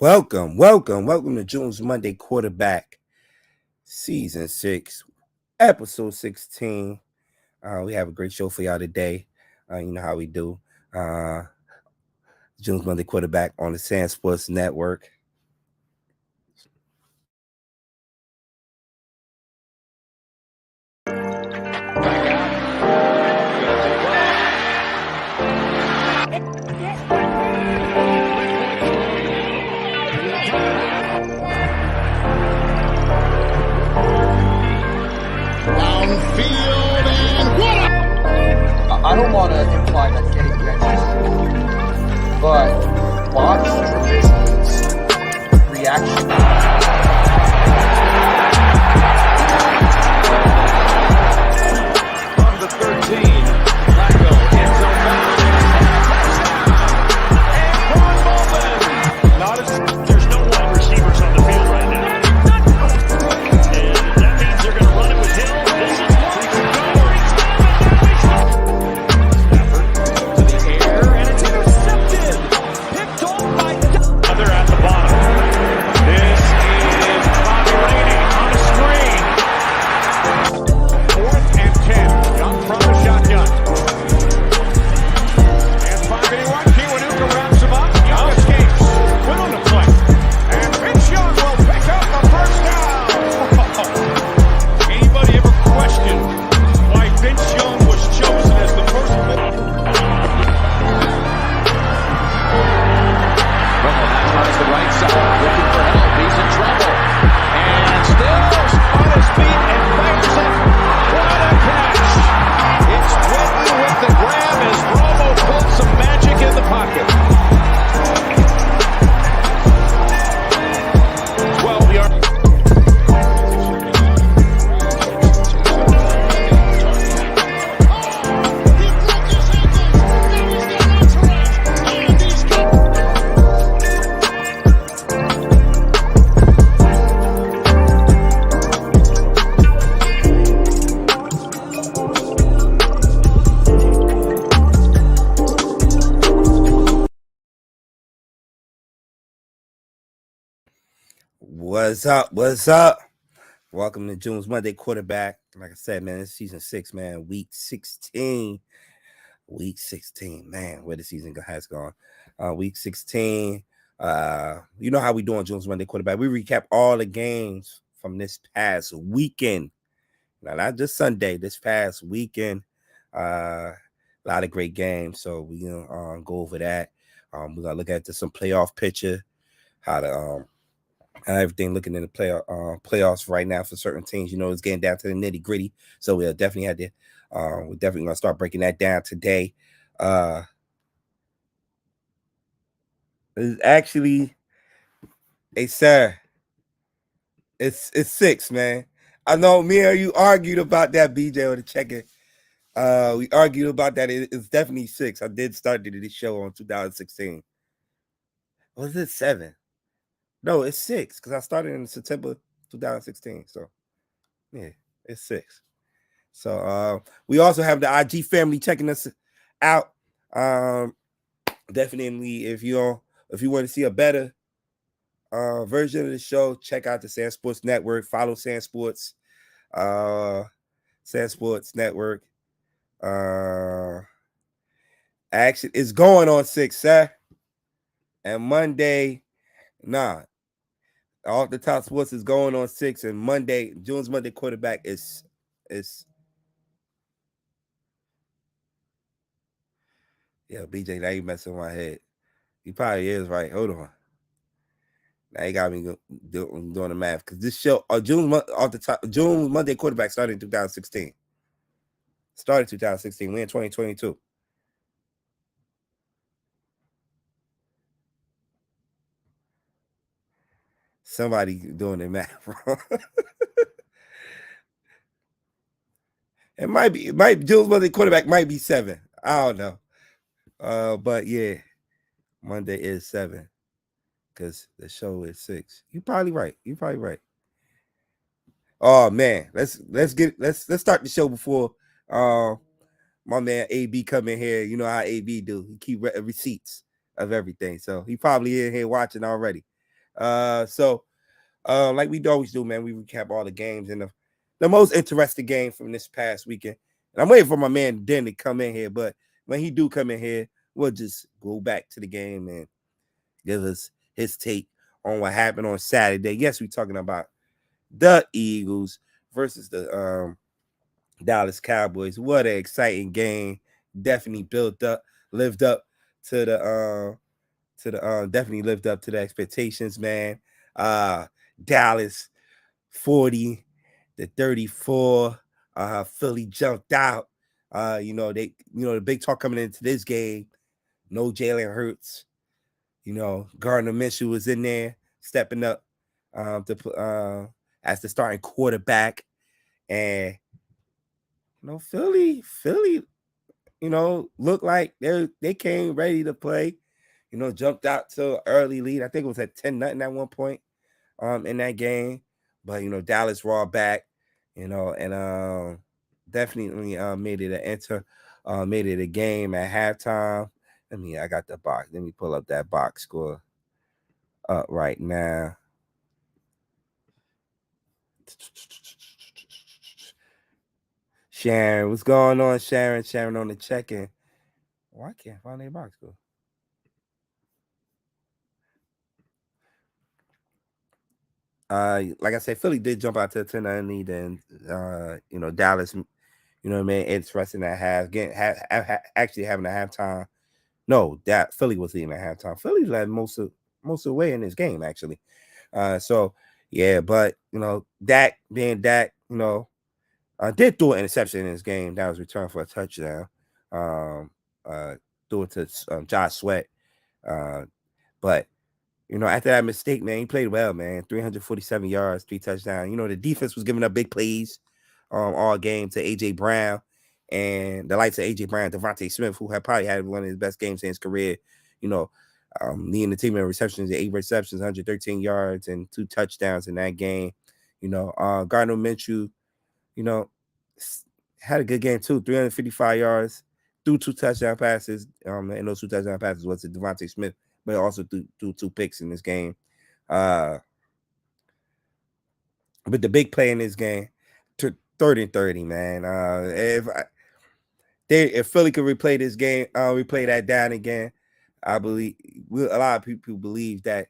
Welcome to June's Monday Quarterback, Season 6, Episode 16. We have a great show for y'all today. You know how we do. June's Monday Quarterback on the SamzSportz Network. Downfield and what? I don't want to imply that getting benches, but watch Trubisky's reaction. From the 13, Flacco, end zone bound. There's no wide receivers on the field right now. And that means they're going to run it with Hill. This is where he should go. Stafford to the air, and it's intercepted. Picked off by Other at the bottom. This is Bobby Rainey on a screen. 4th and 10. Young from the shotgun. And 5-81. Kiwanuka wraps him up. Young escapes. Put on the play. And Vince Young will pick up the first down. Anybody ever questioned why Vince Young was chosen as the first pick? Romo now tries the right side, looking for help. He's in trouble. And still on his feet and fires up. What a catch. It's Whitten with the grab as Romo pulled some magic in the pocket. 12 yards. What's up? Welcome to June's Monday Quarterback. Like I said, man, it's Season 6, man. Week 16. Man, where the season has gone. Week 16. You know how we do on June's Monday Quarterback. We recap all the games from this past weekend. Now, not just Sunday, this past weekend. A lot of great games. So we're going to go over that. We're going to look at some playoff picture, how everything looking in the playoffs right now for certain teams. You know, it's getting down to the nitty gritty. So we'll definitely have to, we're definitely going to start breaking that down today. It's actually, hey, sir, it's 6, man. I know me and you argued about that, BJ, on the check-in. We argued about that. It's definitely 6. I did start this show on 2016. Was it 7? No, it's 6 because I started in September 2016. So, yeah, it's 6. So, we also have the IG family checking us out. Definitely, if you want to see a better version of the show, check out the SamzSportz Network. Follow SamzSportz, SamzSportz Network. Actually, it's going on 6, sir. And Monday, Off the Top Sports is going on 6, and Monday, June's Monday Quarterback is yeah, BJ, now you messing with my head. He probably is right. Hold on. Now you got me doing the math because this show, June Monday Quarterback started in 2016. Started 2016. We're in 2022. Somebody doing their math wrong. It might June's Monday Quarterback might be 7. I don't know. But yeah, Monday is 7 because the show is 6. You're probably right. Oh man, let's start the show before my man AB come in here. You know how AB do. He keep receipts of everything. So he probably in here watching already. So like we always do, man, we recap all the games and the most interesting game from this past weekend. And I'm waiting for my man Den to come in here, but when he do come in here, we'll just go back to the game and give us his take on what happened on Saturday. Yes, we're talking about the Eagles versus the Dallas Cowboys. What an exciting game. Definitely lived up to definitely lived up to the expectations, man. Dallas 40-34. Philly jumped out. The big talk coming into this game. No Jalen Hurts. Gardner Minshew was in there, stepping up as the starting quarterback. And Philly, looked like they came ready to play. Jumped out to an early lead. I think it was at 10-0 at one point in that game. But Dallas raw back, and definitely made it a game at halftime. I got the box. Let me pull up that box score up right now. Sharon, what's going on, Sharon? Sharon on the check-in. Why can't I find a box score? Like I said, Philly did jump out to a 10-9 lead, and Dallas, interesting at half, actually having a halftime. No, that Philly was leading at halftime. Philly led most of the way in this game, actually. So yeah, but Dak being Dak, did throw an interception in this game that was returned for a touchdown. Threw it to Josh Sweat, but after that mistake, man, he played well, man. 347 yards, 3 touchdowns. The defense was giving up big plays all game to A.J. Brown and the likes of A.J. Brown, Devontae Smith, who had probably had one of his best games in his career, leading the team in receptions, 8 receptions, 113 yards, and 2 touchdowns in that game. Gardner Minshew, had a good game too, 355 yards, threw 2 touchdown passes. And those 2 touchdown passes was to Devontae Smith, but also threw 2 picks in this game. But the big play in this game, 30-30, man. If Philly could replay this game, replay that down again, I believe a lot of people believe that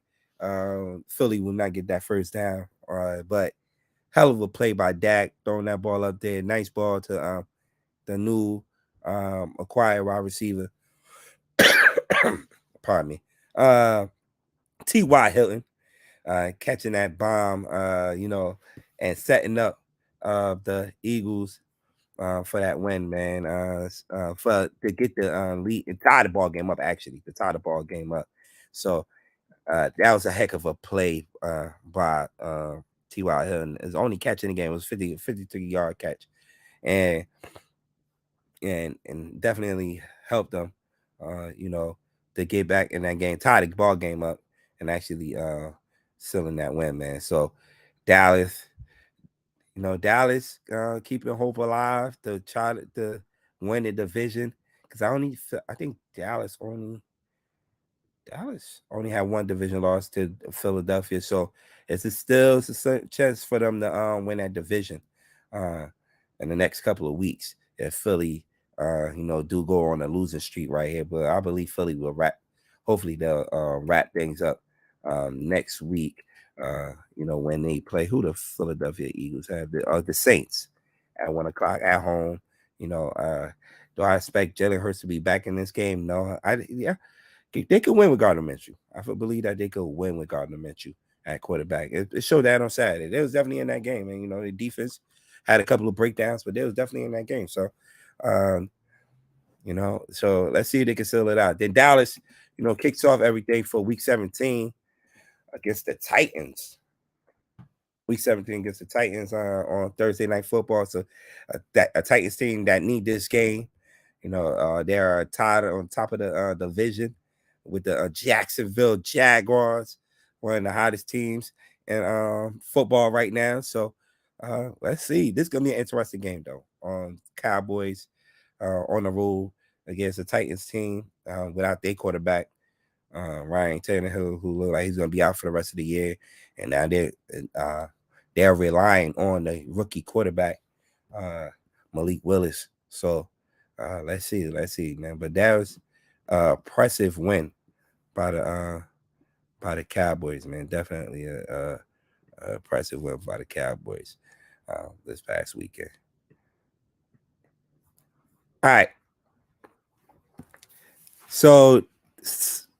Philly will not get that first down. But hell of a play by Dak, throwing that ball up there. Nice ball to the new acquired wide receiver. Pardon me. T.Y. Hilton catching that bomb, and setting up the Eagles for that win, man. To get the lead and tie the ball game up, actually, to tie the ball game up. So that was a heck of a play by T.Y. Hilton. His only catch in the game was 53-yard catch, and definitely helped them, to get back in that game, tie the ball game up, and actually sealing that win, man. So Dallas, keeping hope alive to try to win the division, because I think Dallas only had one division loss to Philadelphia, so it's a chance for them to win that division in the next couple of weeks if Philly do go on a losing streak right here. But I believe Philly will hopefully they'll wrap things up next week, when they play who the Philadelphia Eagles have, the Saints at 1 o'clock at home. Do I expect Jalen Hurts to be back in this game? No, they could win with Gardner Minshew. I believe that they could win with Gardner Minshew at quarterback. It showed that on Saturday. They was definitely in that game, and the defense had a couple of breakdowns, but they was definitely in that game. So, so let's see if they can seal it out. Then Dallas, kicks off everything for Week 17 against the Titans. Week 17 against the Titans on Thursday Night Football. So a Titans team that need this game. They are tied on top of the division with the Jacksonville Jaguars, one of the hottest teams in football right now. So let's see. This is going to be an interesting game, though. Cowboys on the road against the Titans team without their quarterback. Ryan Tannehill, who look like he's going to be out for the rest of the year, and now they're relying on the rookie quarterback, Malik Willis. So let's see, man. But that was impressive win by the Cowboys, man. Definitely a impressive win by the Cowboys this past weekend. All right. So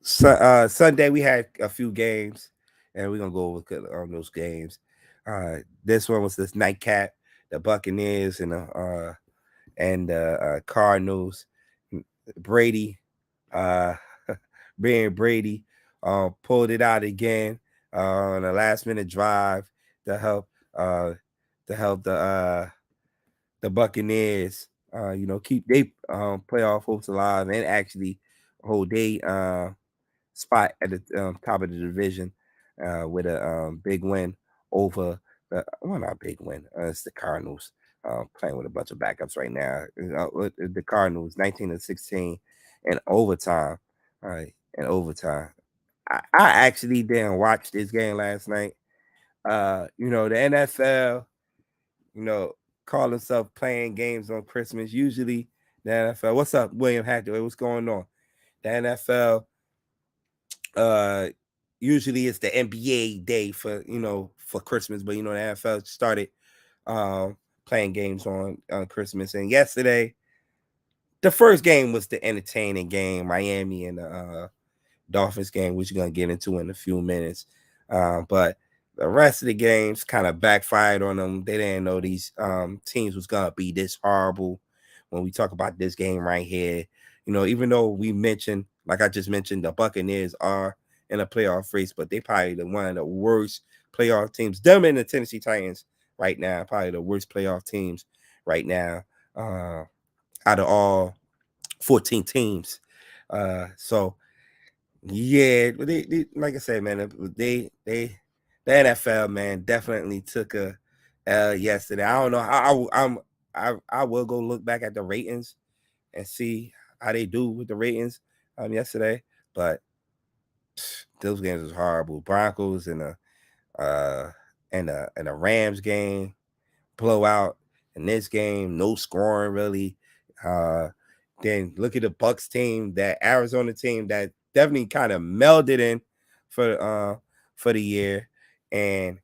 Sunday we had a few games, and we're gonna go over on those games. This one was this nightcap, the Buccaneers and the Cardinals. Brady, being Brady, pulled it out again on a last minute drive to help the Buccaneers, keep their playoff hopes alive and actually hold their spot at the top of the division with a big win over not big win. It's the Cardinals playing with a bunch of backups right now. The Cardinals 19-16 in overtime. All right, in overtime. I actually didn't watch this game last night. The NFL, call themselves playing games on Christmas. Usually the NFL. What's up, William Hathaway? What's going on? The NFL usually it's the NBA day for Christmas, but the NFL started playing games on Christmas. And yesterday, the first game was the entertaining game, Miami and the Dolphins game, which you're gonna get into in a few minutes. But the rest of the games kind of backfired on them. They didn't know these teams was gonna be this horrible. When we talk about this game right here, even though we mentioned, like I just mentioned, the Buccaneers are in a playoff race, but they probably one of the worst playoff teams. Them and the Tennessee Titans right now, probably the worst playoff teams right now out of all 14 teams. So yeah, they like I said, man, the NFL, man, definitely took a yesterday. I don't know. I will go look back at the ratings and see how they do with the ratings yesterday, but those games was horrible. Broncos and the Rams game blowout. In this game, no scoring really. Then look at the Bucks team, that Arizona team that definitely kind of melded in for the year, and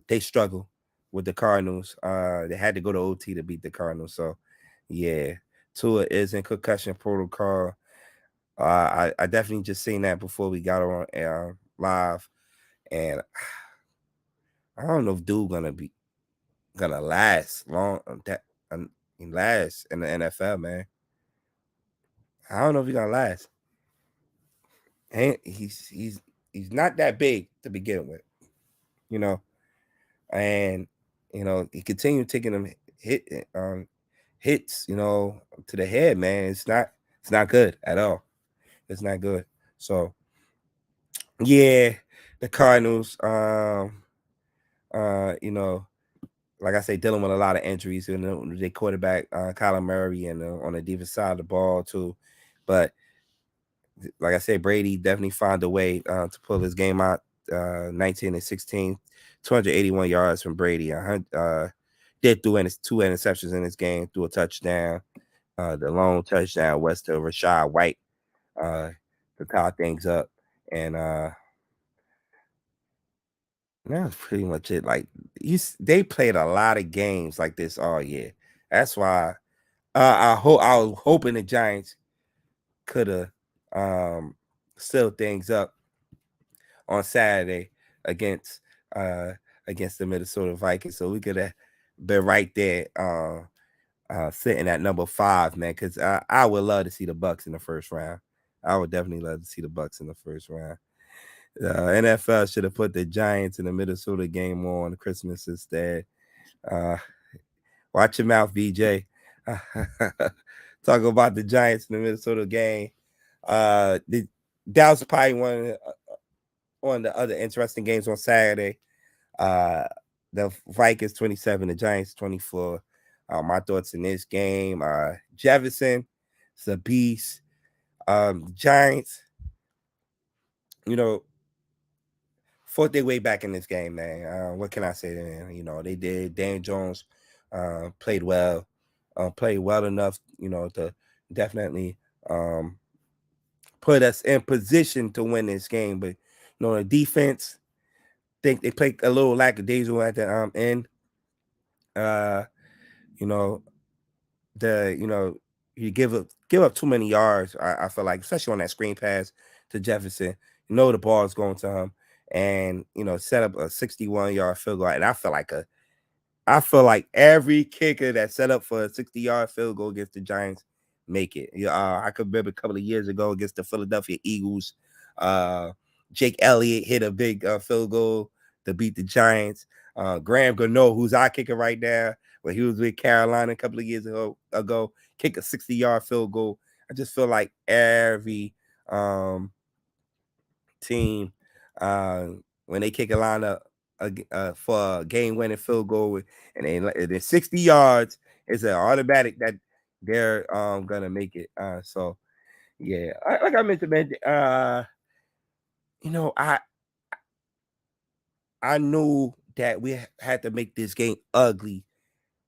they struggle with the Cardinals. They had to go to OT to beat the Cardinals. So yeah, Tua is in concussion protocol. I definitely just seen that before we got on live, and I don't know if dude gonna last long last in the NFL, man. I don't know if he's gonna last. And he's not that big to begin with, and he continued taking them hits, to the head, man. It's not good at all. It's not good. So yeah, the Cardinals, like I say, dealing with a lot of injuries. Their quarterback, Kyler Murray, and on the defensive side of the ball too. But like I said, Brady definitely found a way to pull his game out. 19-16, 281 yards from Brady. Did through two interceptions in this game, threw a touchdown. The lone touchdown was to Rashad White to tie things up. And that's pretty much it. Like they played a lot of games like this all year. That's why I was hoping the Giants could have sealed things up on Saturday against the Minnesota Vikings, so we could have been right there sitting at number 5, man. Because I would love to see the Bucks in the first round. I would definitely love to see the Bucks in the first round. NFL should have put the Giants in the Minnesota game on Christmas instead. Watch your mouth, BJ. Talk about the Giants in the Minnesota game. That was probably one of the other interesting games on Saturday. The Vikings 27, the Giants 24. My thoughts in this game: Jefferson, it's a beast. Giants, you know, fought their way back in this game, man. What can I say? Man? You know, they did. Dan Jones played well enough, you know, to definitely put us in position to win this game. But you know, the defense, think they played a little lackadaisical at the end. Uh, you know, you give up too many yards. I feel like, especially on that screen pass to Jefferson. You know the ball is going to him, and you know set up a 61-yard field goal. And I feel like every kicker that set up for a 60-yard field goal against the Giants make it. Yeah, I could remember a couple of years ago against the Philadelphia Eagles. Uh, Jake Elliott hit a big field goal to beat the Giants. Graham Gano, who's our kicker right now, when he was with Carolina a couple of years ago, kick a 60-yard field goal. I just feel like every team, when they kick a lineup for a game-winning field goal and they're 60 yards, it's an automatic that they're gonna make it. So yeah, like I mentioned, man. You know, I knew that we had to make this game ugly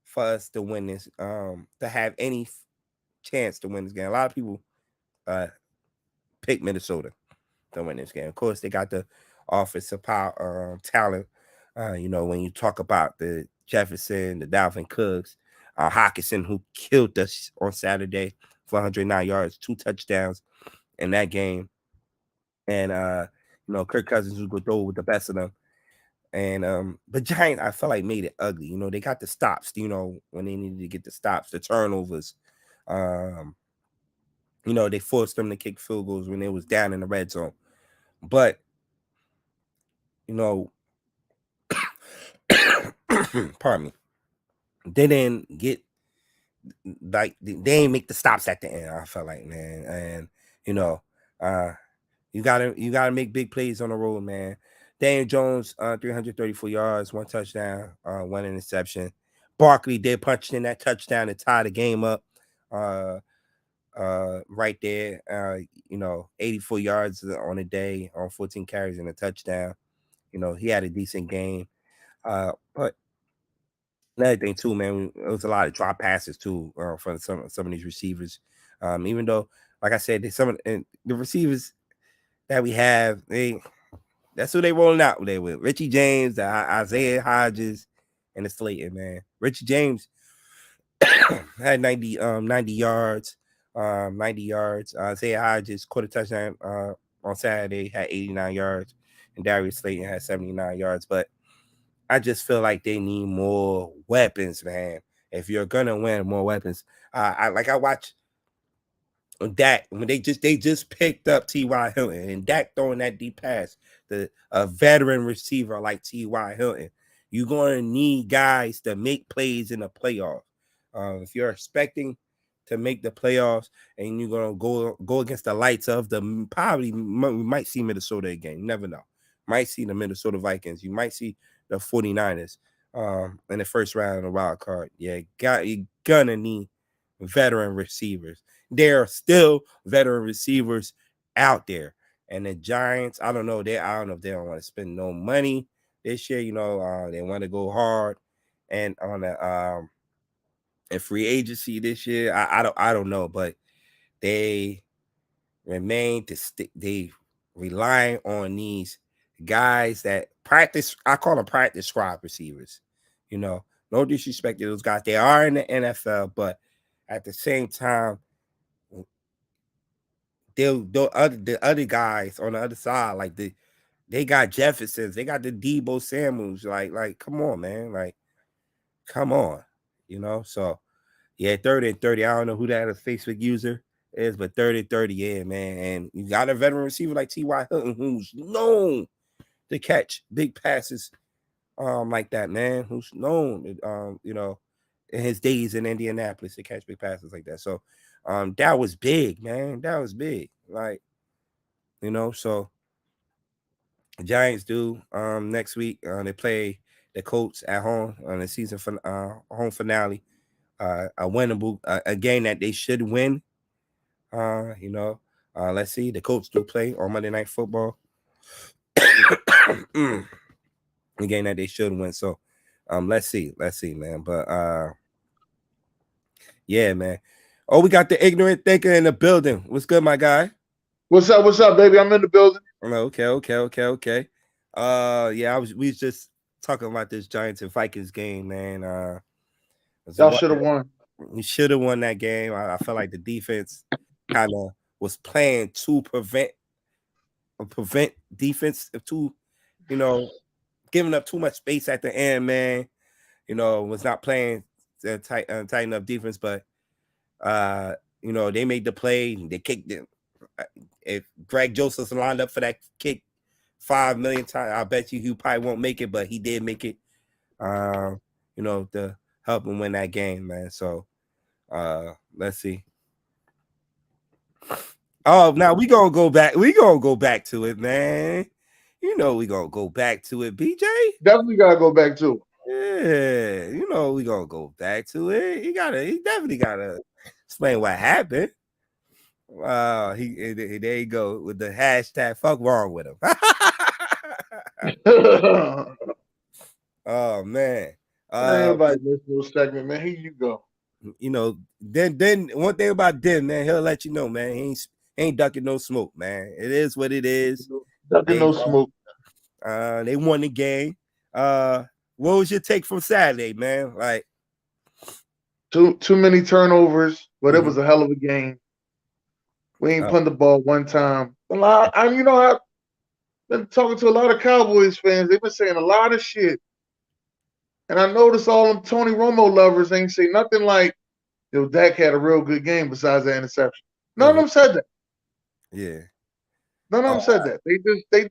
for us to win this, to have any chance to win this game. A lot of people pick Minnesota to win this game. Of course, they got the offensive power, talent. You know, when you talk about the Jefferson, the Dalvin Cooks, Hawkinson, who killed us on Saturday for 109 yards, 2 touchdowns in that game, and you know, Kirk Cousins, who could throw with the best of them. And the Giants, I felt like made it ugly. You know, they got the stops. You know, when they needed to get the stops, the turnovers. Um, you know, they forced them to kick field goals when they was down in the red zone. But you know, pardon me, they didn't get like they didn't make the stops at the end. I felt like, man, and you know, uh, you gotta make big plays on the road, man. Daniel Jones, 334 yards, 1 touchdown, 1 interception. Barkley did punch in that touchdown to tie the game up. Uh, right there. You know, 84 yards on a day on 14 carries and a touchdown. You know, he had a decent game. But another thing too, man, it was a lot of drop passes too from some of these receivers. Even though, like I said, and the receivers that we have, that's who they rolling out there with. Richie James, Isaiah Hodges, and the Slayton, man. Richie James had 90 yards, 90 yards. Isaiah Hodges caught a touchdown on Saturday, had 89 yards, and Darius Slayton had 79 yards. But I just feel like they need more weapons, man. If you're gonna win, more weapons. I watch Dak when they just picked up T.Y. Hilton and Dak throwing that deep pass, a veteran receiver like T.Y. Hilton. You're gonna need guys to make plays in the playoffs. If you're expecting to make the playoffs and you're gonna go against the lights of we might see Minnesota again. You never know. Might see the Minnesota Vikings. You might see the 49ers in the first round of the wild card. Yeah, you're gonna need veteran receivers. There are still veteran receivers out there. And the Giants, I don't know if they don't want to spend no money this year. You know, they want to go hard and on the in free agency this year. I don't know, but they remain to stick. They rely on these guys that practice. I call them practice squad receivers. You know, no disrespect to those guys. They are in the NFL, but at the same time, the other guys on the other side, like they got Jeffersons, they got the Debo Samuels. Like, come on, man. Like, come on. You know, so yeah, 30 and 30. I don't know who that Facebook user is, but 30 and 30, yeah, man. And you got a veteran receiver like T.Y. Hilton, who's known to catch big passes like that, man. Who's known you know, in his days in Indianapolis to catch big passes like that. So that was big, man. That was big. Like, you know, so the Giants do next week. They play the Colts at home on the season home finale. A winnable a game that they should win. You know, let's see. The Colts do play on Monday Night Football. The game that they should win. So let's see, man. But yeah, man. Oh, we got the ignorant thinker in the building. What's good, my guy? What's up, baby? I'm in the building. Okay. Yeah, we was just talking about this Giants and Vikings game, man. Y'all should have won. We should have won that game. I felt like the defense kind of was playing to prevent defense to, giving up too much space at the end, man. Was not playing tight enough defense, but they made the play. They kicked it. If Greg Joseph lined up for that kick 5 million times, I bet you he probably won't make it, but he did make it. To help him win that game, man. So let's see. Oh, now we gonna go back. We gonna go back to it, man. We gonna go back to it, BJ. Definitely gotta go back to it. Yeah, we gonna go back to it. He definitely gotta explain what happened. There you go with the hashtag fuck wrong with him. Oh man. Everybody listen to a segment, man. Here you go. Then one thing about Den, man, he'll let you know, man. He ain't ducking no smoke, man. It is what it is. Ducking no smoke. They won the game. What was your take from Saturday, man? Like too many turnovers, but it was a hell of a game. We ain't punted the ball one time. I've been talking to a lot of Cowboys fans. They've been saying a lot of shit. And I noticed all them Tony Romo lovers ain't say nothing like, Dak had a real good game besides that interception. None of them said that. Yeah. None of them said that. They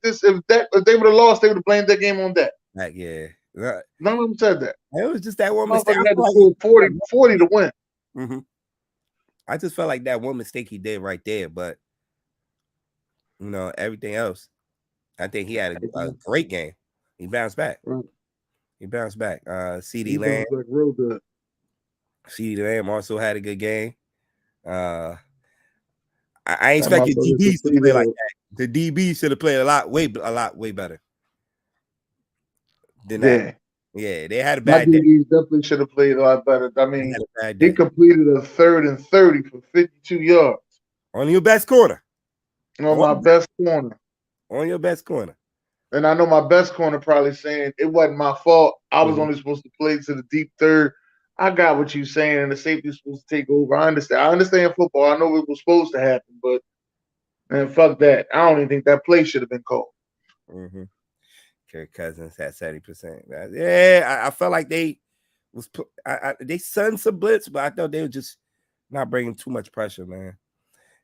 just if they would have lost, they would have blamed that game on Dak. Yeah. None of them said that. It was just that one mistake. Had to score 40 to win. Mm-hmm. I just felt like that one mistake he did right there, but everything else, I think he had a great game. He bounced back. Right. He bounced back. CeeDee Lamb, real good. CeeDee Lamb also had a good game. I ain't expected DBs to play like that. The DBs should have played a lot way better than that. Yeah, they had a bad day. DBs definitely should have played a lot better. I mean, he completed a 3rd and 30 for 52 yards. On your best corner. On my best corner. On your best corner. And I know my best corner probably saying it wasn't my fault. I was only supposed to play to the deep third. I got what you're saying, and the safety was supposed to take over. I understand football. I know it was supposed to happen, but man, fuck that. I don't even think that play should have been called. Mm-hmm. Kirk Cousins had 70%. Yeah, I felt like they sent some blitz, but I thought they were just not bringing too much pressure, man.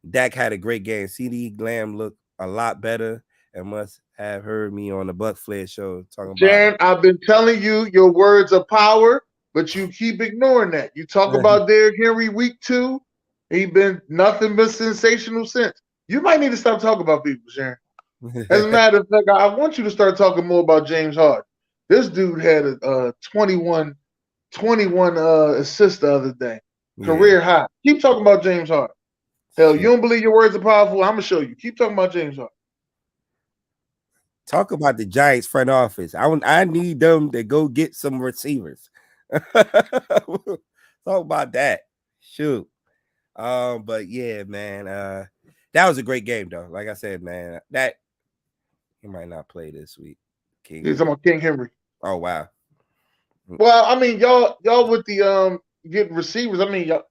Dak had a great game. CeeDee Lamb looked a lot better and must have heard me on the Buck Flair show talking about Jaron, I've been telling you your words are power, but you keep ignoring that. You talk about Derrick Henry week 2. He been nothing but sensational since. You might need to stop talking about people, Sharon. As a matter of fact, I want you to start talking more about James Harden. This dude had a 21 assists the other day. Career high. Keep talking about James Harden. Hell, you don't believe your words are powerful? I'm going to show you. Keep talking about James Harden. Talk about the Giants front office. I need them to go get some receivers. Talk about that. Shoot. But yeah, man. That was a great game, though. Like I said, man, that he might not play this week. He's talking about King Henry. Oh wow. Well, I mean, y'all with the getting receivers. I mean, y'all.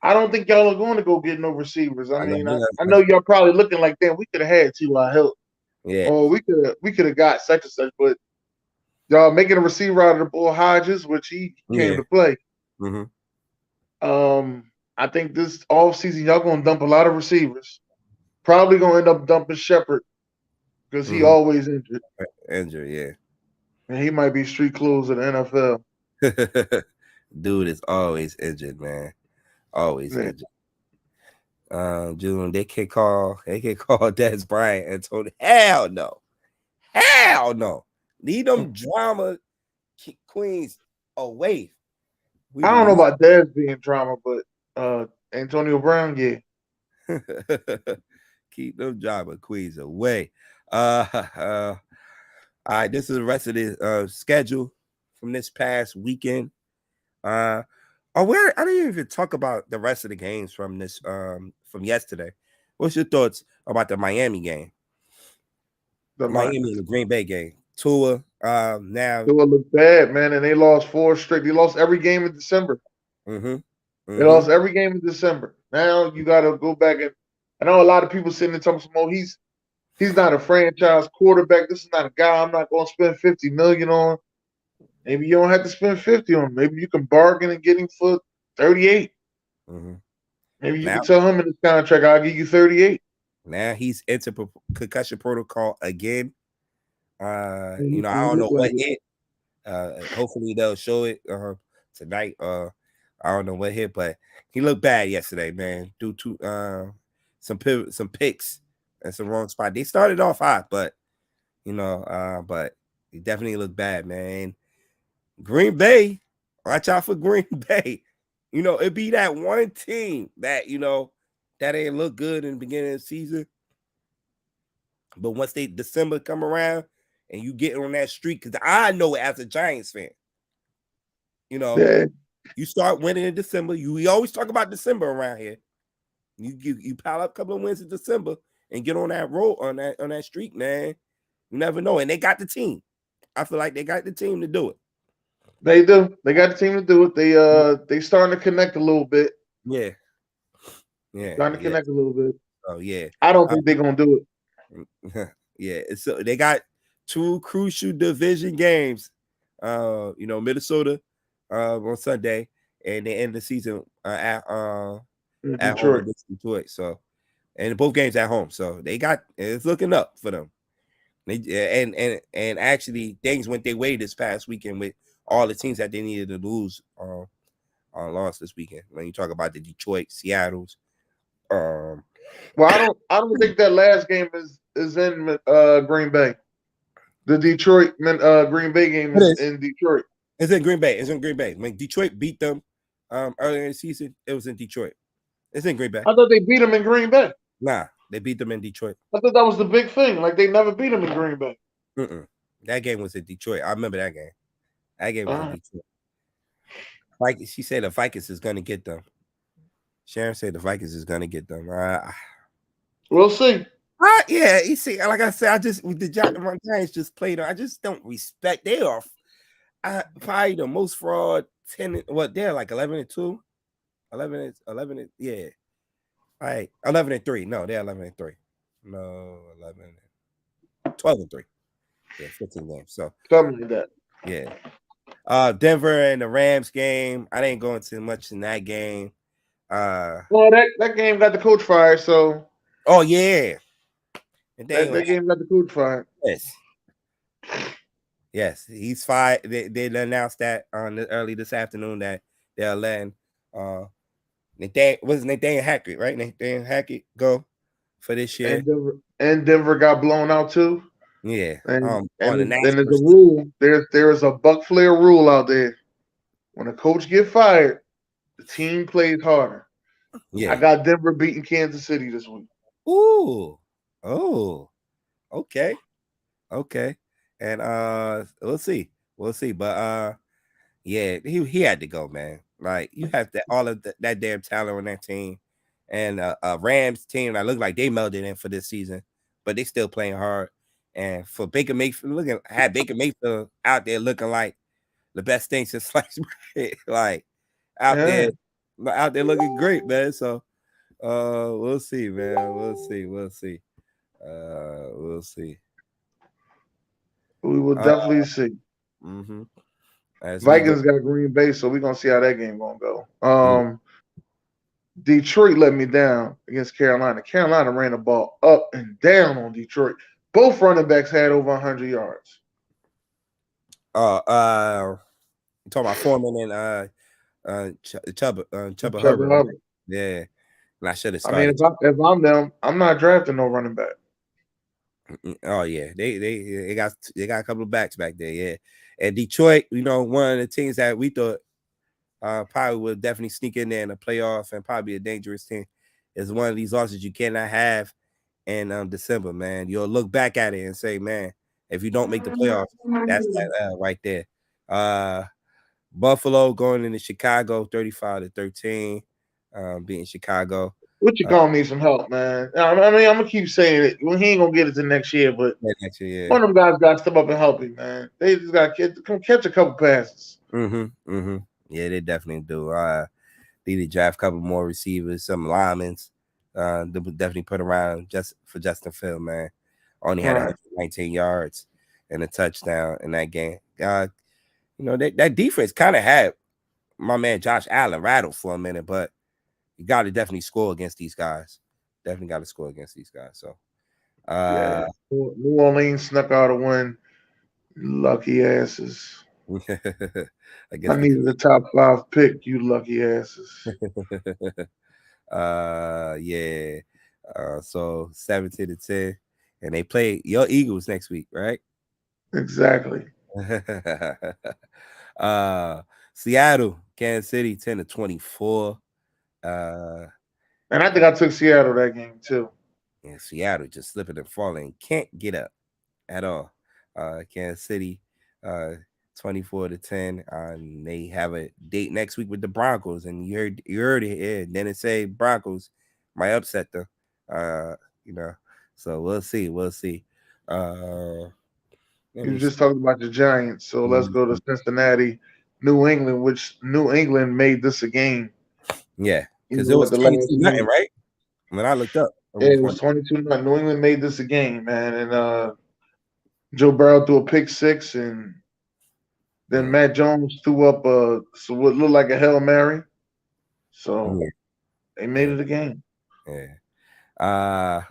I don't think y'all are going to go get no receivers. I know y'all probably looking like, damn, we could have had T.Y. Hilton. Yeah. Or we could have got such and such, but y'all making a receiver out of the boy Hodges, which he came to play. Mm-hmm. I think this offseason y'all gonna dump a lot of receivers. Probably gonna end up dumping Shepard because he always injured. Yeah. And he might be street clothes in the NFL. Dude is always injured, man. Always injured. June, they can call Des Bryant and told hell no. Leave them drama queens away. I don't know about Des being drama, but Antonio Brown, yeah. Keep them drama queens away. All right, this is the rest of the schedule from this past weekend. I didn't even talk about the rest of the games from this from yesterday. What's your thoughts about the Miami game? Miami and the Green Bay game. Tua now Tua looked bad, man, and they lost 4 straight. They lost every game in December. They lost every game in December. Now you got to go back and I know a lot of people sitting there talking about he's not a franchise quarterback. This is not a guy I'm not going to spend $50 million on. Maybe you don't have to spend 50 on him. Maybe you can bargain and get him for 38. Maybe you can tell him in his contract, I'll give you 38. Now he's into concussion protocol again. I don't know what hit. Hopefully they'll show it tonight. I don't know what hit, but he looked bad yesterday, man. Due to some picks and some wrong spot. They started off hot, but but he definitely looked bad, man. Green Bay, watch out for Green Bay. It be that one team that that ain't look good in the beginning of the season. But once December come around and you get on that streak, because I know it as a Giants fan. You start winning in December. We always talk about December around here. You pile up a couple of wins in December and get on that roll on that streak, man. You never know. And they got the team. I feel like they got the team to do it. They do. They got the team to do it. They starting to connect a little bit. Yeah. Starting to connect a little bit. Oh yeah. I don't think they're gonna do it. Yeah. So they got 2 crucial division games. Minnesota on Sunday, and they end the season at Detroit. Detroit. So, and both games at home. So it's looking up for them. And actually things went their way this past weekend with all the teams that they needed to lose lost this weekend. When you talk about the Detroit, Seattle's. Well, I don't think that last game is in Green Bay. The Detroit Green Bay game is in Detroit. It's in Green Bay. When Detroit beat them earlier in the season, it was in Detroit. It's in Green Bay. I thought they beat them in Green Bay. Nah, they beat them in Detroit. I thought that was the big thing. Like they never beat them in Green Bay. That game was in Detroit. I remember that game. That game was in Detroit. Like she said, the Vikings is going to get them. Sharon said the Vikings is going to get them. We'll see. Yeah, you see, like I said, the Giants just played. I just don't respect. They are probably the most fraud 10. What they're like 11-2, 11. Yeah, all right, 11-3. No, they're 11-3. No, 12-3. Yeah, 15 games. So something like that. Yeah. Denver and the Rams game. I didn't go into much in that game. Well, that game got the coach fired. So. Oh yeah. That game got the coach fired. Yes, he's fired. They announced that early this afternoon that they're letting Nathaniel Hackett, right? Nathaniel Hackett go for this year. And Denver got blown out too. Yeah. And there's a rule. There is a Buck Flair rule out there. When a coach get fired, the team plays harder. Yeah. I got Denver beating Kansas City this week. Ooh. Oh. Okay. And we'll see. But yeah, he had to go, man. Like you have all of that damn talent on that team. And Rams team that look like they melded in for this season, but they still playing hard. And for Baker Mayfield, Baker Mayfield out there looking like the best thing since sliced bread, like out there looking great, man. So we'll see, man. We'll see. We will definitely see. Mm-hmm. Vikings got Green Bay, so we're gonna see how that game gonna go. Detroit let me down against Carolina. Carolina ran the ball up and down on Detroit. Both running backs had over 100 yards. You talking about Foreman and Chuba Hubbard. Yeah. And I should have started. I mean, if I'm them, I'm not drafting no running back. Oh yeah, they got a couple of backs back there, yeah. And Detroit, one of the teams that we thought probably would definitely sneak in there in the playoff and probably a dangerous team is one of these losses you cannot have in December, man. You'll look back at it and say, man, if you don't make the playoffs, that's that right there. Buffalo going into Chicago, 35-13, beating Chicago. What you gonna need some help, man? I mean, I'm gonna keep saying it. Well, he ain't gonna get it to next year, but Yeah. one of them guys got to step up and help him, man. They just got to come catch a couple passes. Yeah, they definitely do. Need to draft a couple more receivers, some linemen. They would definitely put around just for Justin Field, man. Only had 119 yards and a touchdown in that game. That defense kind of had my man Josh Allen rattled for a minute, but you got to definitely score against these guys. Definitely got to score against these guys. So, New Orleans snuck out a win. Lucky asses. I needed the top 5 pick. You lucky asses. Yeah. So 17-10, and they play your Eagles next week, right? Exactly. Seattle, Kansas City, 10-24. And I think I took Seattle that game too. And Seattle just slipping and falling, can't get up at all. Kansas City, 24-10. They have a date next week with the Broncos, and you heard it here. Then it say Broncos might upset them. So we'll see. You just talking about the Giants, so let's go to Cincinnati, New England, which New England made this a game. Yeah, because it was 22-0, right? When I looked up, it was 22-0. New England made this a game, man, and Joe Burrow threw a pick 6, and then Matt Jones threw up what looked like a Hail Mary. So they made it a game. Yeah. I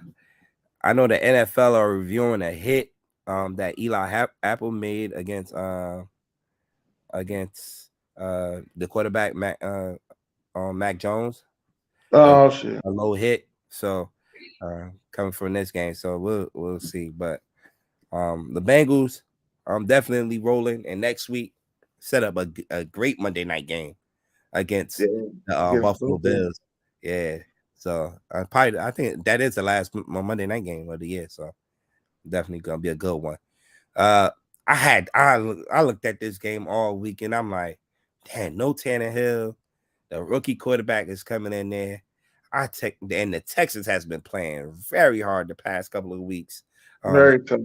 know the NFL are reviewing a hit that Eli Apple made against the quarterback Mac Jones. Oh shit! A low hit. So coming from this game, so we'll see. But the Bengals definitely rolling, and next week set up a great Monday night game against the Buffalo Bills. Yeah. So I think that is the last Monday night game of the year. So definitely gonna be a good one. I looked at this game all week, and I'm like, damn, no Tannehill. The rookie quarterback is coming in there. And the Texans has been playing very hard the past couple of weeks. Very tough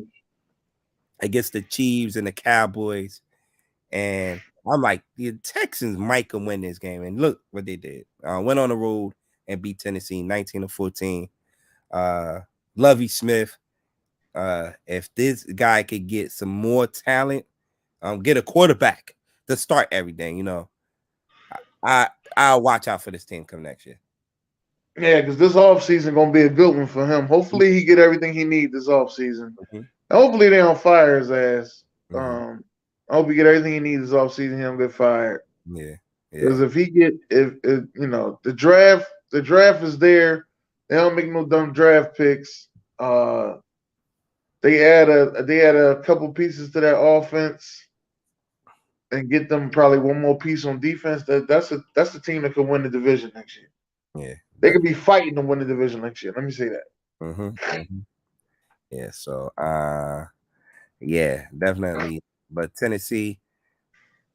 against the Chiefs and the Cowboys. And I'm like, the Texans might can win this game. And look what they did. Went on the road and beat Tennessee 19-14. Lovie Smith. If this guy could get some more talent, get a quarterback to start everything, I'll watch out for this team come next year. Yeah, because this offseason gonna be a good one for him. Hopefully he get everything he needs this offseason. Hopefully they don't fire his ass. I hope he get everything he needs this offseason. He don't get fired. Yeah. Because if the draft is there. They don't make no dumb draft picks. They add a couple pieces to that offense and get them probably one more piece on defense. That's the team that could win the division next year. Yeah. They could be fighting to win the division next year. Let me say that. Yeah. So yeah, definitely. But Tennessee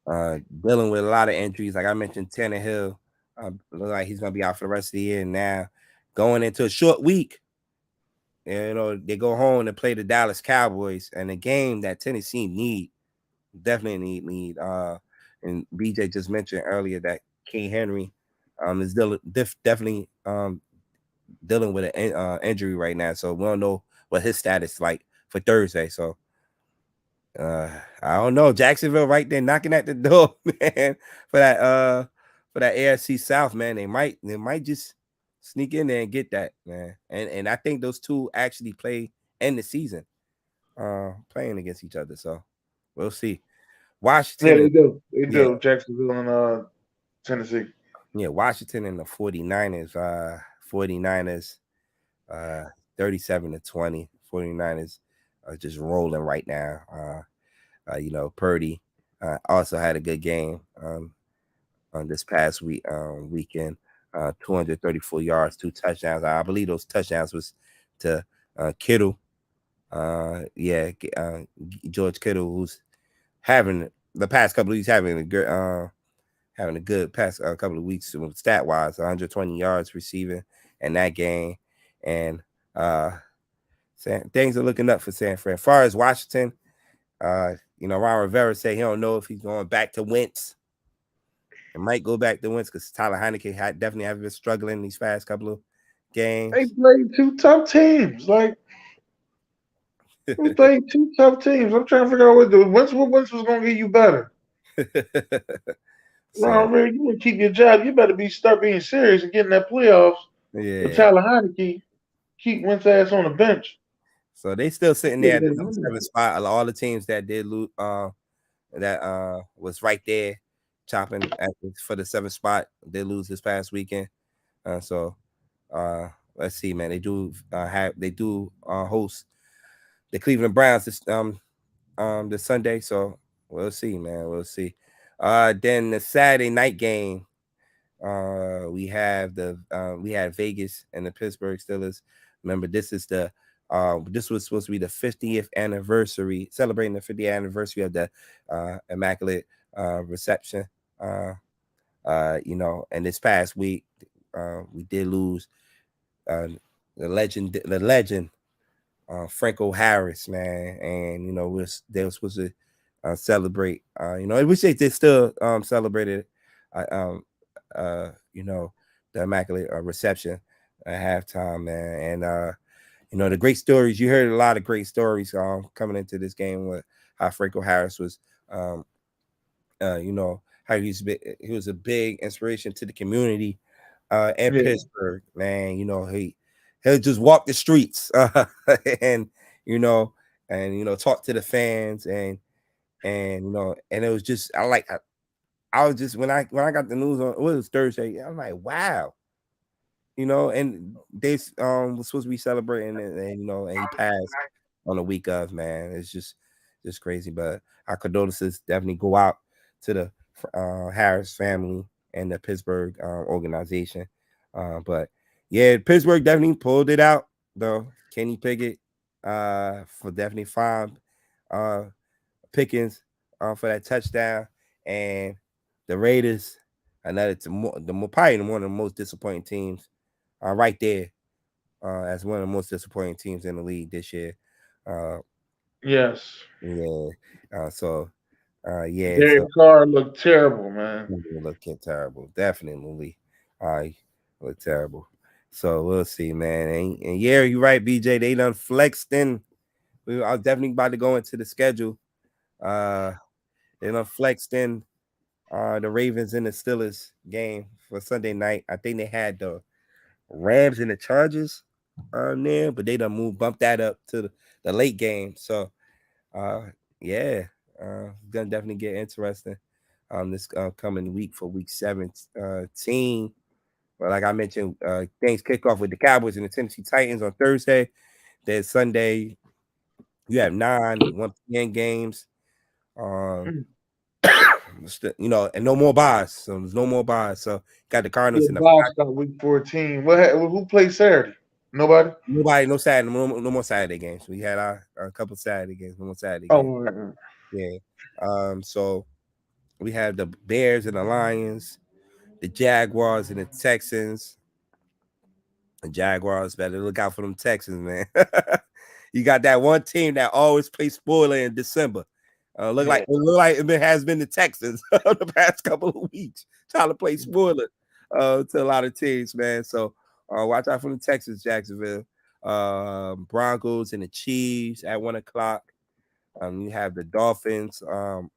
dealing with a lot of injuries. Like I mentioned, Tannehill look like he's gonna be out for the rest of the year. Now going into a short week, they go home and play the Dallas Cowboys, and a game that Tennessee definitely need. And BJ just mentioned earlier that King Henry is definitely dealing with an injury right now, so we don't know what his status is like for Thursday. So I don't know. Jacksonville right there knocking at the door, man, for that AFC South, man. They might just sneak in there and get that, man. And I think those two actually play in the season, playing against each other. So we'll see. Washington. Yeah, they do. Jacksonville and Tennessee. Yeah, Washington and the 49ers. 49ers 37-20. 49ers are just rolling right now. Purdy also had a good game on this past weekend. 234 yards, 2 touchdowns. I believe those touchdowns was to Kittle, George Kittle, who's having the past couple of weeks having a good past couple of weeks stat wise, 120 yards receiving in that game, and things are looking up for San Fran. As far as Washington, Ron Rivera said he don't know if he's going back to Wentz. It might go back to Wentz because Tyler Heineke definitely have been struggling these past couple of games. They played two tough teams. Like, we played two tough teams. I'm trying to figure out what Wentz was going to get you better. Ron Rivera, you want to keep your job. You better start being serious and getting that playoffs. Yeah. With Tyler Heineke, keep Wentz ass on the bench. So they still sitting there at the number 7 spot. All the teams that did lose, that was right there chopping for the 7th spot. They lose this past weekend. So let's see, man. They do host the Cleveland Browns this Sunday. So we'll see, man. We'll see. Then the Saturday night game, we had Vegas and the Pittsburgh Steelers. Remember, this was supposed to be the 50th anniversary, celebrating the 50th anniversary of the Immaculate Reception. And this past week, we did lose the legend Franco Harris, man, and they were supposed to celebrate. I wish they did still celebrated. The Immaculate Reception at halftime, man, and the great stories. You heard a lot of great stories coming into this game with how Franco Harris was, how he was a big inspiration to the community in Pittsburgh, man. He'll just walk the streets and talk to the fans and it was just I was just when I got the news on it was Thursday, I'm like, wow. And they was supposed to be celebrating it, and he passed on the week of, man. It's just crazy. But our condolences definitely go out to the Harris family and the Pittsburgh organization. But yeah, Pittsburgh definitely pulled it out though. Kenny Pickett for definitely 5 pickings for that touchdown, and the Raiders, probably one of the most disappointing teams, right there, as one of the most disappointing teams in the league this year. Yes. Yeah. Derek Carr looked terrible, man. Looking terrible, definitely. Look terrible. So we'll see, man. And yeah, you're right, BJ. They done flexed in. I was definitely about to go into the schedule. They done flexed in the Ravens and the Steelers game for Sunday night. I think they had the Rams and the Chargers there, but they done bumped that up to the late game. So gonna definitely get interesting this coming week for week 17. But like I mentioned, things kick off with the Cowboys and the Tennessee Titans on Thursday. Then Sunday, you have 9 1 p.m. games. And no more buys. So there's no more buys. So got the Cardinals in the got week 14. Who plays Saturday? Nobody. No Saturday. No more Saturday games. We had a couple Saturday games. No more Saturday games. Yeah. So we have the Bears and the Lions, the Jaguars and the Texans. The Jaguars better look out for them Texans, man. You got that one team that always plays spoiler in December. Look like it has been the Texans the past couple of weeks trying to play spoiler to a lot of teams, man. So watch out for the Texans, Jacksonville, Broncos and the Chiefs at 1:00. You have the Dolphins and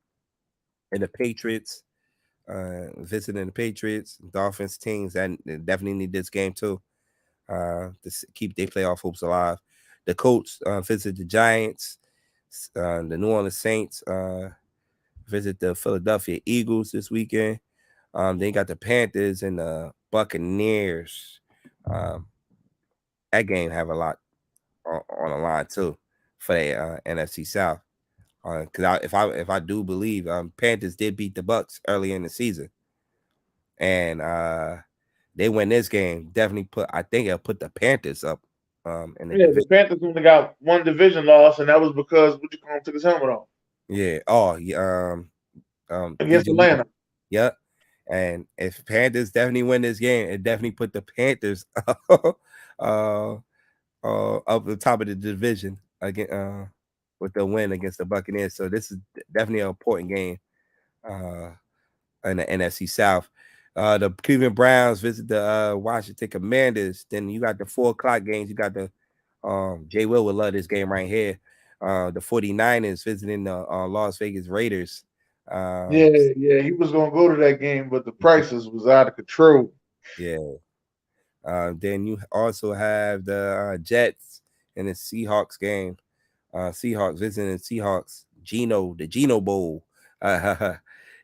the Patriots visiting the Patriots. Dolphins teams that definitely need this game too to keep their playoff hopes alive. The Colts visit the Giants. The New Orleans Saints visit the Philadelphia Eagles this weekend. They got the Panthers and the Buccaneers. That game have a lot on the line too for the NFC South. Because if I do believe, Panthers did beat the Bucs early in the season, and they win this game. Definitely I think it'll put the Panthers up in the Yeah, the division. Panthers only got one division loss, and that was because what you call him took his helmet off Yeah. Oh, yeah. against DJ Moore. Atlanta. Yep. And if Panthers definitely win this game, it definitely put the Panthers uh up the top of the division again with the win against the Buccaneers. So this is definitely an important game in the NFC South. The Cleveland Browns visit the Washington Commanders. Then you got the 4 o'clock games. You got the Jay Will would love this game right here. The 49ers visiting the Las Vegas Raiders. Yeah, yeah, he was gonna go to that game, but the prices was out of control. Yeah. Then you also have the Jets and the Seahawks game. Seahawks visiting the Seahawks. The Geno Bowl.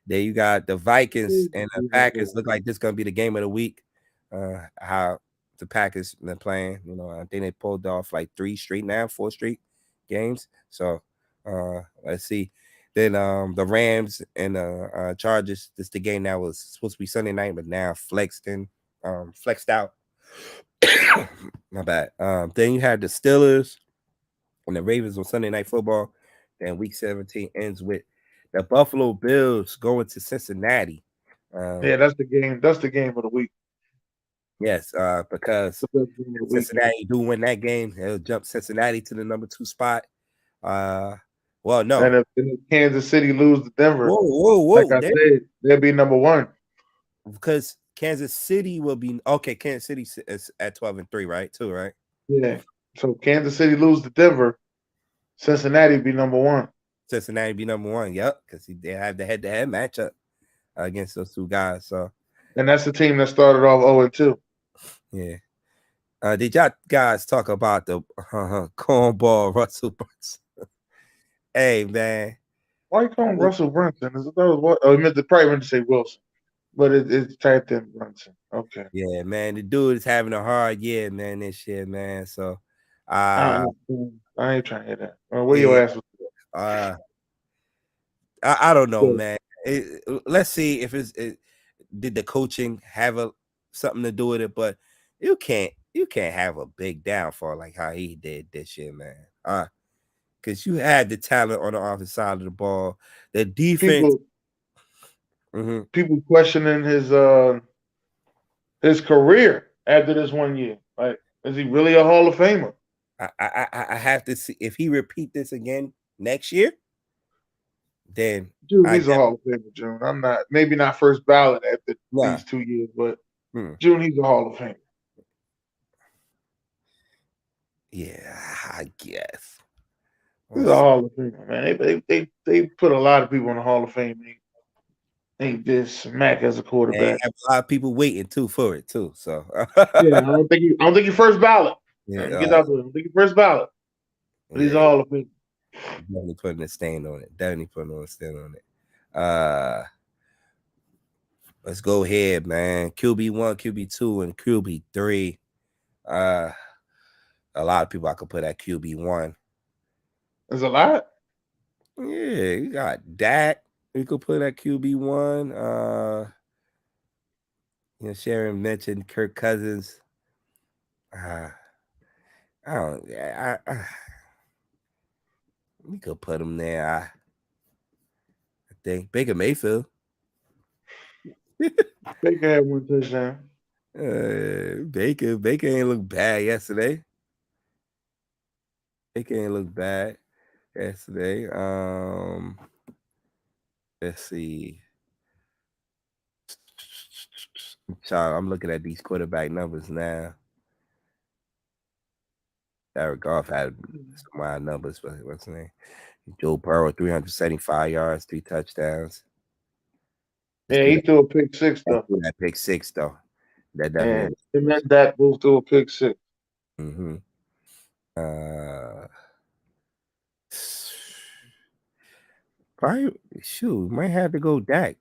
Then you got the Vikings and the Packers. Look like this gonna be the game of the week. How the Packers been playing. I think they pulled off like 4 straight games. So let's see. Then the Rams and the Chargers. This the game that was supposed to be Sunday night, but now flexed out. My bad. Then you had the Steelers and the Ravens on Sunday Night Football. Then Week 17 ends with the Buffalo Bills going to Cincinnati. Yeah, that's the game. That's the game of the week. Yes, because The best game of the week. Cincinnati do win that game, it'll jump Cincinnati to the number 2 spot. Well, no. And if Kansas City lose to Denver, Whoa. like I said, they'll be number 1. Because Kansas City will be okay. Kansas City is at 12-3, right? 2, right? Yeah. So Kansas City lose to Denver, Cincinnati be number 1. Cincinnati be number 1. Yep, because they have the head-to-head matchup against those 2 guys. So, and that's the team that started off 0-2. Yeah. Did y'all guys talk about the cornball Russell Brunson? Hey, man. Why you call him Russell Brunson? Is it that was what? Oh, he probably meant to say Wilson, but it's typed in Brunson. Okay. Yeah, man. The dude is having a hard year, man, this year, man. So, I ain't trying to hear that. Where your ass was? I don't know, man. Let's see if did the coaching have something to do with it, but you can't have a big downfall like how he did this year, man. Because you had the talent on the offensive side of the ball, the defense. People questioning his career after this 1 year. Like, is he really a Hall of Famer? I have to see if he repeat this again next year. Then June, he's a Hall of Famer, June. I'm not, maybe not first ballot after these 2 years, but June, he's a Hall of Famer. Yeah, I guess. He's a Hall of Famer, man. They put a lot of people in the Hall of Fame. Ain't this Mac as a quarterback? Have a lot of people waiting too for it too. So yeah, I don't think you first ballot. Yeah, get out there. I don't think you first ballot. But he's a Hall of Famer. Definitely putting a stain on it. Let's go ahead, man. QB1, QB2, and QB3. A lot of people I could put at QB1. There's a lot. Yeah, you got Dak. We could put at QB1. Sharon mentioned Kirk Cousins. We could put him there. I think Baker Mayfield. Baker had 1 touchdown. Baker ain't look bad yesterday. Let's see. I'm looking at these quarterback numbers now. Jared Goff had some wild numbers, but what's his name? Joe Burrow, 375 yards, 3 touchdowns. Yeah, he threw a pick 6 though. That pick 6 though. That definitely. Yeah, it meant that move through a pick 6. Probably might have to go Dak.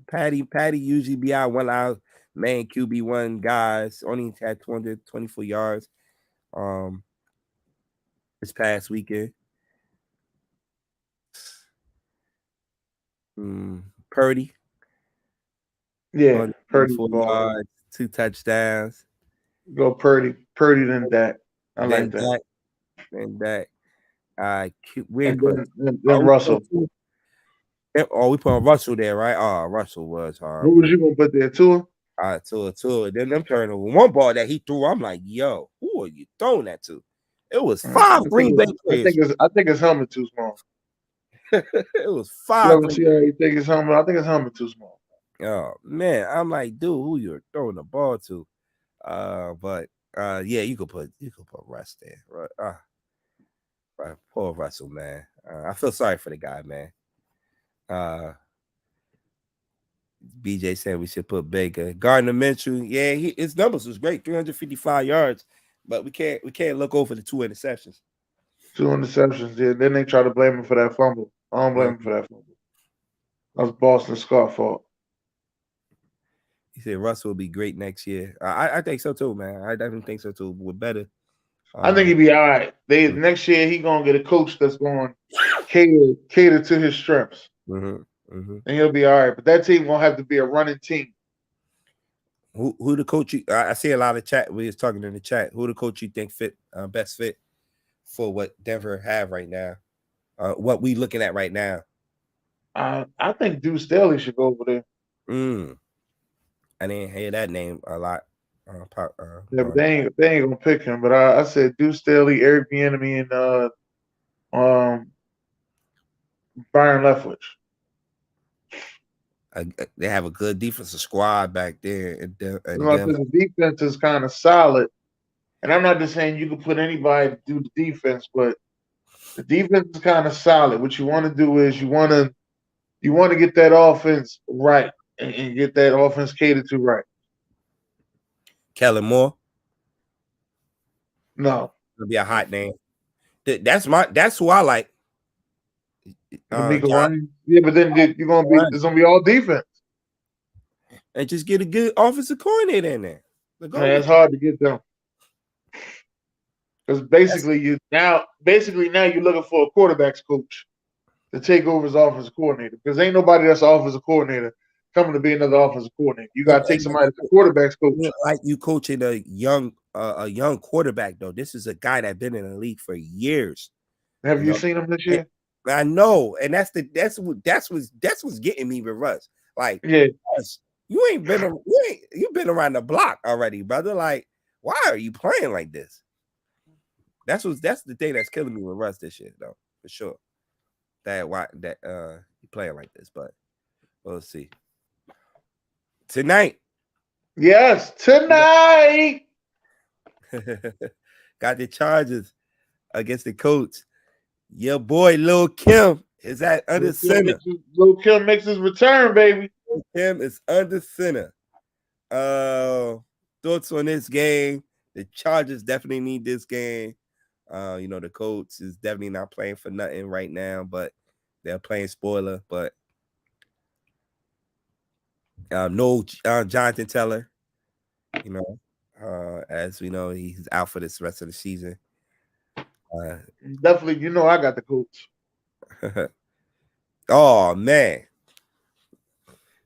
Patty usually be out one out main QB1 guys. Only had 224 yards this past weekend. Purdy. Yeah, Purdy 4 yards, 2 touchdowns. Go Purdy then Dak. I like that. Then that. We And put. then Russell. We put Russell there, right? Oh, Russell was Who was you gonna put there? Tua? Tua. Then them turnover. One ball that he threw, I'm like, yo, who are you throwing that to? It was 5 Green Bay players. I think his helmet too small. It was You 5. ever see how he think his helmet? I think his helmet too small. Oh man, I'm like, dude, who you're throwing the ball to? But yeah, you could put Russ there. Right. Poor Russell, man. I feel sorry for the guy, man. BJ said we should put Baker. Gardner Minshew, yeah, his numbers was great, 355 yards, but we can't look over the 2 interceptions. 2 interceptions, yeah. Then they try to blame him for that fumble. I don't blame him for that fumble. That was Boston Scott fault. He said Russell will be great next year. I think so too, man. I definitely think so too. We're better. I think he'd be all right. Next year he gonna get a coach that's going to cater to his strengths. And he'll be all right. But that team gonna have to be a running team. Who the coach? I see a lot of chat. We was talking in the chat. Who the coach you think best fit for what Denver have right now? What we looking at right now? I think Deuce Staley should go over there. I didn't hear that name a lot. Yeah, but they ain't gonna pick him. But I said Deuce Staley, Eric Bieniemy, and Byron Leftwich. They have a good defensive squad back there. The defense is kind of solid, and I'm not just saying you can put anybody to do the defense, but the defense is kind of solid. What you want to do is you want to get that offense right and get that offense catered to right. Kellen Moore? No. It'll be a hot name. That's who I like. Yeah, but then it's gonna be all defense. And just get a good offensive coordinator in there. Man, it's hard to get them. Because basically now you're looking for a quarterback's coach to take over as offensive coordinator. Because ain't nobody that's an offensive coordinator coming to be another offensive coordinator. You gotta take somebody that's a quarterback's coach. Like you coaching a young quarterback though. This is a guy that's been in the league for years. Have you seen him this year? I know, and that's what's getting me with Russ. Like, yeah, Russ, you've been around the block already, brother. Like, why are you playing like this? That's the thing that's killing me with Russ this year, though, for sure. You playing like this, but we'll see. Tonight. Yes, tonight. Got the Chargers against the Colts. Your boy Lil Kim is under center. Lil Kim makes his return, baby. Lil Kim is under center. Thoughts on this game? The Chargers definitely need this game. The Colts is definitely not playing for nothing right now, but they're playing spoiler. But no Jonathan Taylor. As we know, he's out for this rest of the season. Definitely, I got the Colts. Oh man,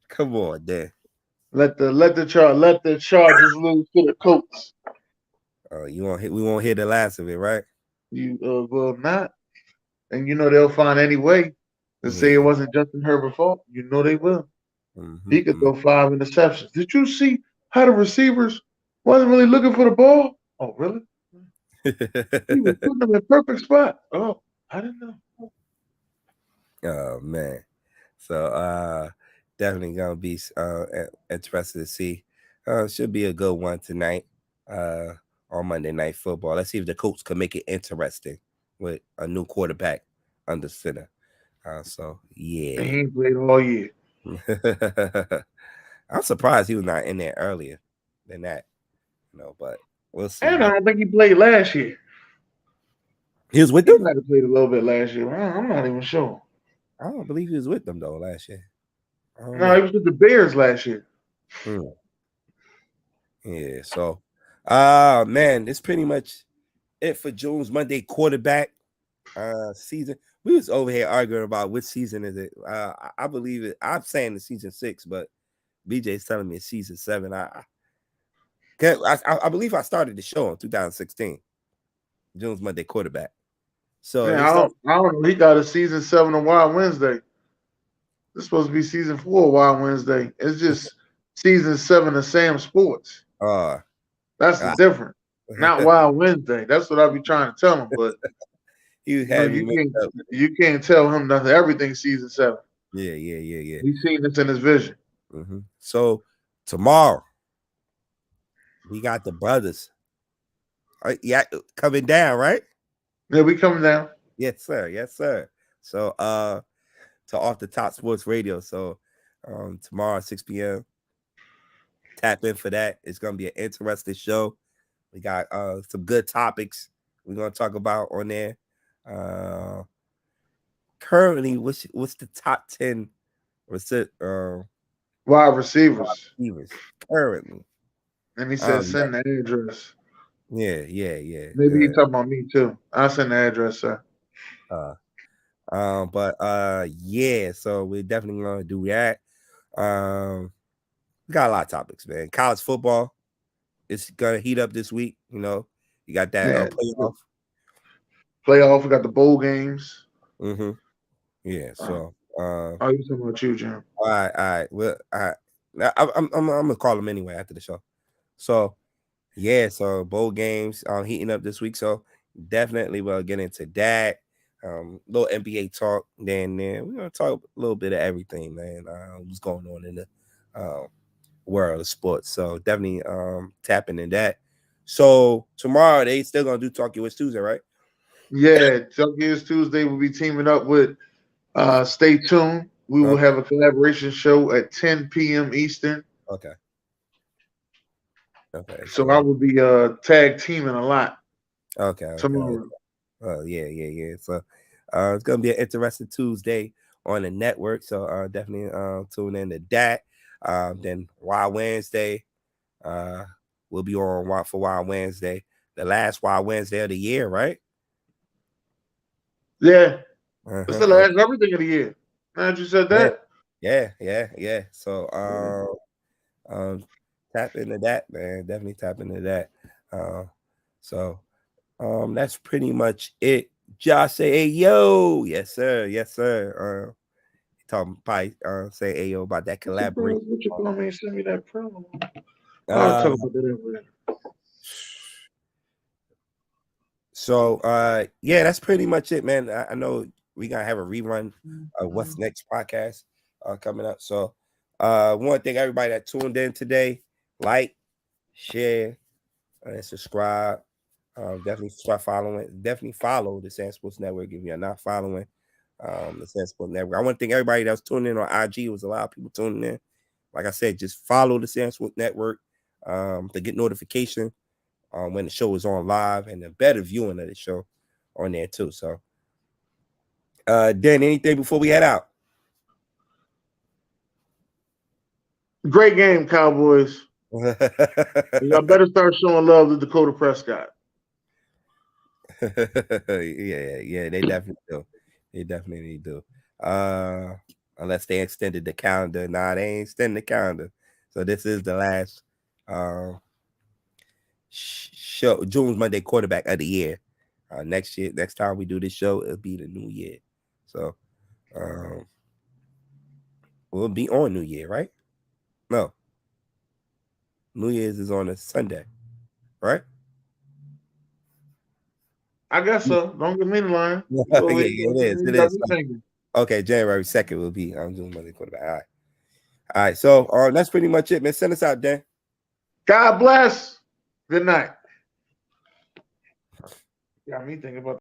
come on, Dan. Let the Chargers lose to the Colts. We won't hear the last of it, right? You will not, and they'll find any way to say it wasn't Justin Herbert's fault. They will. He could throw 5 interceptions. Did you see how the receivers wasn't really looking for the ball? Oh, really? He was putting them in perfect spot. Oh, I didn't know. Oh man. So definitely gonna be interested to see. Should be a good one tonight on Monday Night Football. Let's see if the Colts can make it interesting with a new quarterback under center. So yeah. He ain't played all year. I'm surprised he was not in there earlier than that. But we'll see. And I don't think he played last year. He was with them? He might have played a little bit last year. I'm not even sure. I don't believe he was with them though last year. No, he was with the Bears last year. Yeah, so man, it's pretty much it for June's Monday quarterback season. We was over here arguing about which season is it. I believe it. I'm saying it's season 6, but BJ's telling me it's season 7. I believe I started the show in 2016. June's Monday quarterback. So Man, they I start. don't know. He got a season 7 of Wild Wednesday. It's supposed to be season 4 of Wild Wednesday. It's just season 7 of SamzSportz. Uh, That's the ah. difference. Not Wild Wednesday. That's what I be trying to tell him. But He you know, had me mixed up. you can't tell him nothing. Everything's season 7. Yeah. He's seen this in his vision. Mm-hmm. So tomorrow we got the brothers. Yeah, coming down, right? Yeah, we coming down. Yes, sir. So to Off the Top Sports Radio. So tomorrow 6 p.m. Tap in for that. It's gonna be an interesting show. We got some good topics we're gonna talk about on there. Currently, what's the top 10 Wide receivers. currently? And he said send the address. Yeah. Maybe he talking about me too. I'll send the address, sir. Yeah, so we're definitely gonna do that. We got a lot of topics, man. College football, it's gonna heat up this week. You know, you got that playoff. Playoff. We got the bowl games. Mm-hmm. Yeah. So. Oh, you talking about you, Jim? All right. Well, I'm gonna call him anyway after the show. So, yeah. So bowl games heating up this week. So definitely we'll get into that. Little NBA talk. Then we're gonna talk a little bit of everything, man. What's going on in the world of sports. So definitely tapping in that. So tomorrow they still gonna do Talk Your Wish Tuesday, right? Yeah, Talk Your Wish Tuesday will be teaming up with Stay Tuned. We will have a collaboration show at 10 p.m. Eastern. Okay. So I will be tag teaming a lot. Okay. Tomorrow. Yeah. So it's gonna be an interesting Tuesday on the network. So definitely tune in to that. Then Wild Wednesday, we'll be on for Wild Wednesday, the last Wild Wednesday of the year, right? Yeah. It's the last everything of the year. Now that you said that. Yeah. So tap into that, man. Definitely tap into that. So that's pretty much it. Josh say, hey yo, yes sir. Probably say hey yo about that collaboration. What you call me? Send me that promo. I'll talk about that later. So yeah, that's pretty much it, man. I know we gonna have a rerun of what's next podcast coming up. So want to thank everybody that tuned in today. Like, share, and subscribe. Definitely start following. Definitely follow the SamzSportz Network if you're not following the SamzSportz Network. I want to thank everybody that was tuning in on IG. It was a lot of people tuning in. Like I said, just follow the SamzSportz Network to get notification when the show is on live and a better viewing of the show on there too. So, Dan, anything before we head out? Great game, Cowboys. Y'all better start showing love to Dakota Prescott. yeah, they definitely do. Unless they extended the calendar. Nah, they ain't extending the calendar. So this is the last show, June's Monday quarterback of the year. Next time we do this show, it'll be the new year. So we'll be on New Year, right? No. New Year's is on a Sunday, right? I guess so. Don't get me in line. It is. Okay, January 2nd will be June's Monday quarterback. All right. So that's pretty much it, man. Send us out, Dan. God bless. Good night. Got me thinking about